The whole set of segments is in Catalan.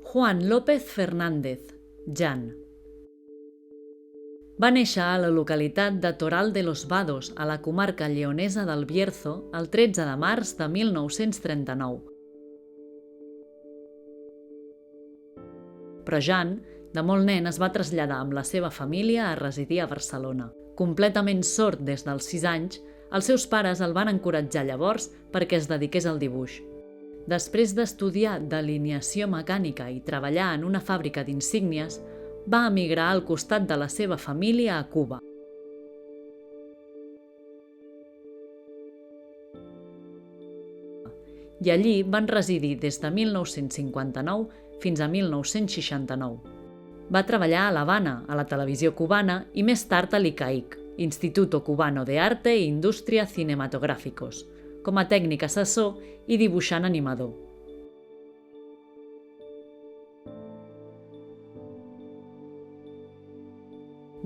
Juan López Fernández, Jan. Va néixer a la localitat de Toral de los Vados, a la comarca lleonesa del Bierzo, el 13 de març de 1939. Però Jan, de molt nen, es va traslladar amb la seva família a residir a Barcelona. Completament sord des dels 6 anys, els seus pares el van encoratjar llavors perquè es dediqués al dibuix. Després d'estudiar delineació mecànica i treballar en una fàbrica d'insígnies, va emigrar al costat de la seva família a Cuba. I allí van residir des de 1959 fins a 1969. Va treballar a l'Havana, a la televisió cubana i més tard a l'ICAIC, Instituto Cubano de Arte e Industria Cinematográficos, com a tècnic assessor i dibuixant animador.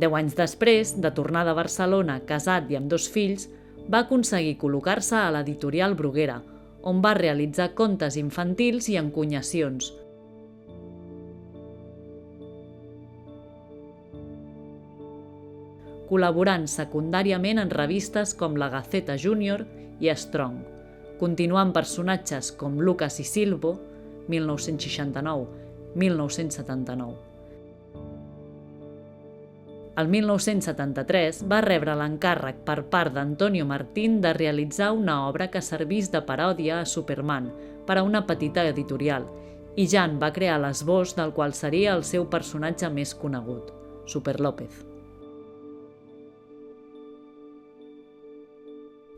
Deu anys després, de tornada a Barcelona, casat i amb 2 fills, va aconseguir col·locar-se a l'editorial Bruguera, on va realitzar contes infantils i encunyacions. Col·laborant secundàriament en revistes com La Gaceta Júnior i Strong, continuant personatges com Lucas i Silvo, 1969-1979. El 1973 va rebre l'encàrrec per part d'Antonio Martín de realitzar una obra que servís de paròdia a Superman per a una petita editorial, i Jan va crear l'esbós del qual seria el seu personatge més conegut, Super López.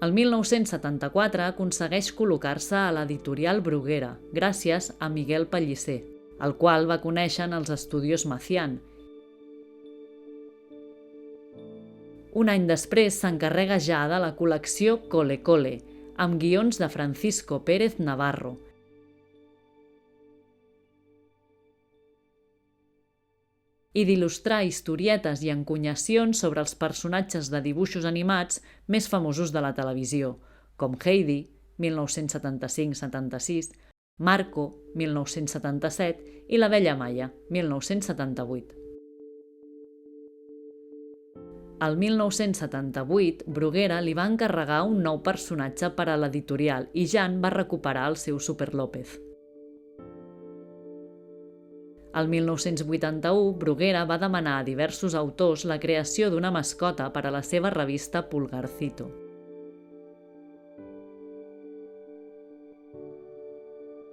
El 1974 aconsegueix col·locar-se a l'editorial Bruguera, gràcies a Miguel Pellicer, el qual va conèixer en els Estudios Macián. Un any després s'encarrega ja de la col·lecció Cole Cole, amb guions de Francisco Pérez Navarro. I d'il·lustrar historietes i encunyacions sobre els personatges de dibuixos animats més famosos de la televisió, com Heidi, 1975-76, Marco, 1977 i La Bella Maia, 1978. El 1978, Bruguera li va encarregar un nou personatge per a l'editorial i Jan va recuperar el seu Super López. El 1981, Bruguera va demanar a diversos autors la creació d'una mascota per a la seva revista Pulgarcito.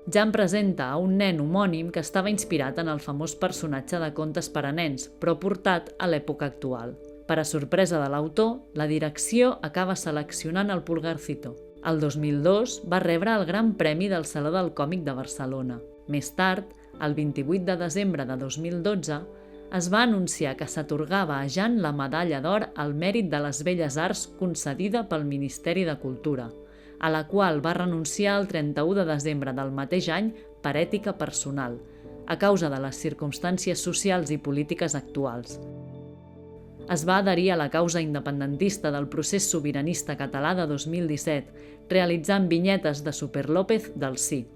Jan presenta a un nen homònim que estava inspirat en el famós personatge de contes per a nens, però portat a l'època actual. Per a sorpresa de l'autor, la direcció acaba seleccionant el Pulgarcito. El 2002 va rebre el Gran Premi del Saló del Còmic de Barcelona. Més tard, el 28 de desembre de 2012, es va anunciar que s'atorgava a Jan la Medalla d'Or al Mèrit de les Belles Arts concedida pel Ministeri de Cultura, a la qual va renunciar el 31 de desembre del mateix any per ètica personal, a causa de les circumstàncies socials i polítiques actuals. Es va adherir a la causa independentista del procés sobiranista català de 2017, realitzant vinyetes de Super López del Sí,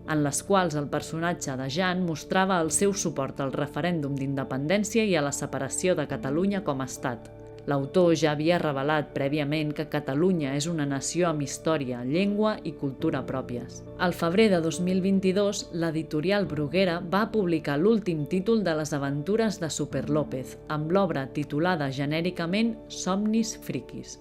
en les quals el personatge de Jan mostrava el seu suport al referèndum d'independència i a la separació de Catalunya com a estat. L'autor ja havia revelat prèviament que Catalunya és una nació amb història, llengua i cultura pròpies. Al febrer de 2022, l'editorial Bruguera va publicar l'últim títol de les aventures de Super López, amb l'obra titulada genèricament Somnis friquis.